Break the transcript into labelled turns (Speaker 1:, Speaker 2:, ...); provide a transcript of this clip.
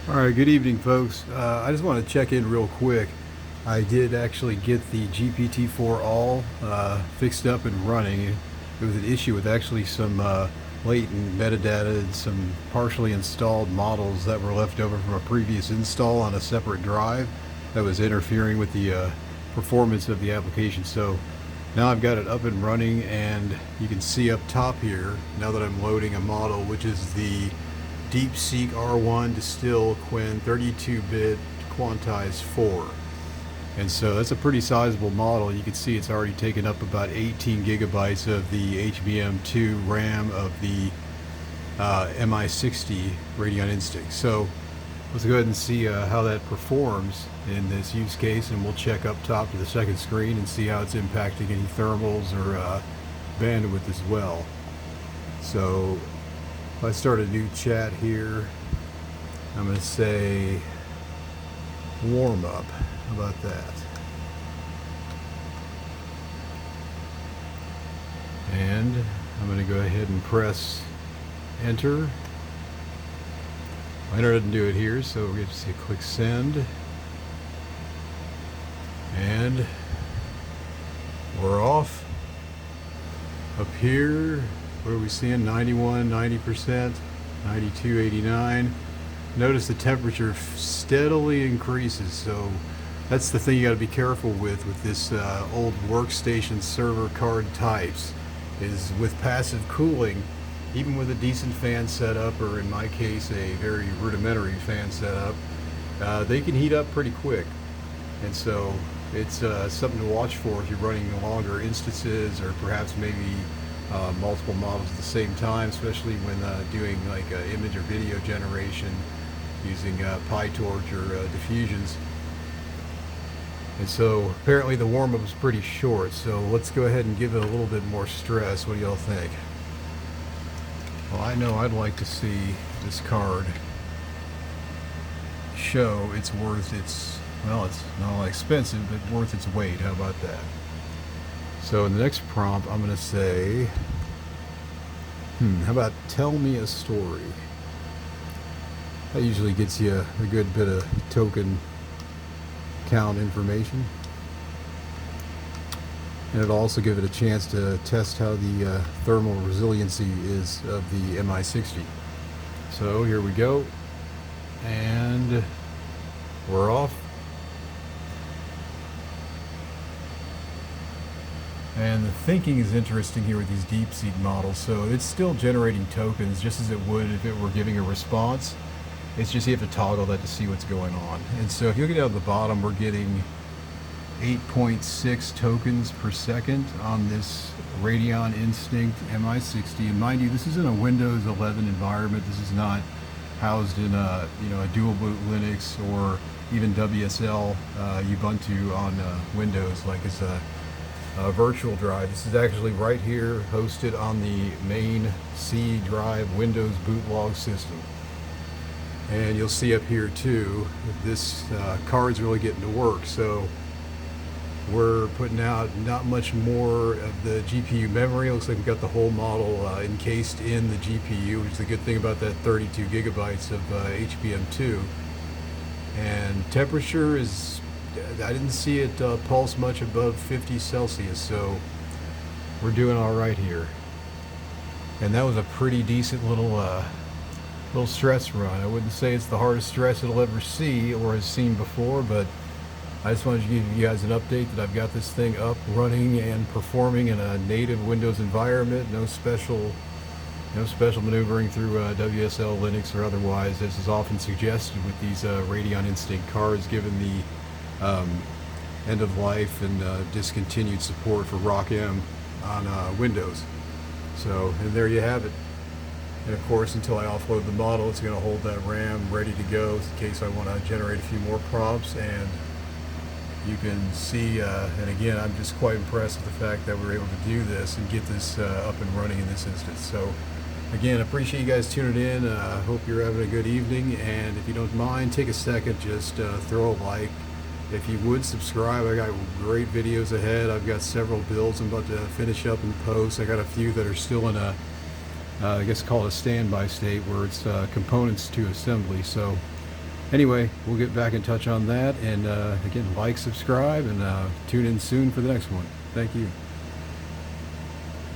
Speaker 1: All right, good evening, folks. I just want to check in real quick. I did actually get the GPT-4 all fixed up and running. It was an issue with actually some latent metadata and some partially installed models that were left over from a previous install on a separate drive that was interfering with the performance of the application. So now I've got it up and running, and you can see up top here, now that I'm loading a model, which is the DeepSeek R1 Distill Quinn 32-bit quantized 4. And so that's a pretty sizable model. You can see it's already taken up about 18 gigabytes of the HBM2 RAM of the MI60 Radeon Instinct. So let's go ahead and see how that performs in this use case, and we'll check up top to the second screen and see how it's impacting any thermals or bandwidth as well. So if I start a new chat here, I'm going to say warm up. How about that? And I'm going to go ahead and press enter. Enter didn't do it here, so we have to say click send. And we're off. Up here, what are we seeing? 91, 90%, 92, 89. Notice the temperature steadily increases, so that's the thing you got to be careful with this old workstation server card types, is with passive cooling, even with a decent fan setup, or in my case a very rudimentary fan setup, they can heat up pretty quick. And so it's something to watch for if you're running longer instances, or perhaps maybe multiple models at the same time, especially when doing like image or video generation using PyTorch or diffusions. And so apparently the warm-up was pretty short, so let's go ahead and give it a little bit more stress. What do y'all think? Well, I know I'd like to see this card show it's worth its, well, it's not all expensive, but worth its weight. How about that? So in the next prompt, I'm going to say, how about tell me a story? That usually gets you a good bit of token count information. And it'll also give it a chance to test how the thermal resiliency is of the MI60. So here we go. And we're off. And the thinking is interesting here with these DeepSeek models. So it's still generating tokens just as it would if it were giving a response. It's just you have to toggle that to see what's going on. And so if you look down at the bottom, we're getting 8.6 tokens per second on this Radeon Instinct MI60. And mind you, this is in a Windows 11 environment. This is not housed in a dual boot Linux or even WSL Ubuntu on Windows, like it's a virtual drive. This is actually right here, hosted on the main C drive Windows bootlog system. And you'll see up here too, this card's really getting to work. So we're putting out not much more of the GPU memory. It looks like we've got the whole model encased in the GPU, which is the good thing about that 32 gigabytes of HBM2. And temperature is, I didn't see it pulse much above 50 Celsius, so we're doing all right here. And that was a pretty decent little stress run. I wouldn't say it's the hardest stress it'll ever see or has seen before, but I just wanted to give you guys an update that I've got this thing up, running, and performing in a native Windows environment. No special maneuvering through WSL, Linux, or otherwise, as is often suggested with these Radeon Instinct cards, given the end of life and discontinued support for ROCm on Windows. So, and there you have it. And of course, until I offload the model, it's going to hold that RAM ready to go in case I want to generate a few more prompts. And you can see, and again, I'm just quite impressed with the fact that we're able to do this and get this up and running in this instance. So again, appreciate you guys tuning in. Hope you're having a good evening. And if you don't mind, take a second, just throw a like. If you would subscribe, I got great videos ahead. I've got several builds I'm about to finish up and post. I got a few that are still in a I guess call it a standby state, where it's components to assembly. So Anyway, we'll get back in touch on that, and again, like, subscribe, and tune in soon for the next one. Thank you.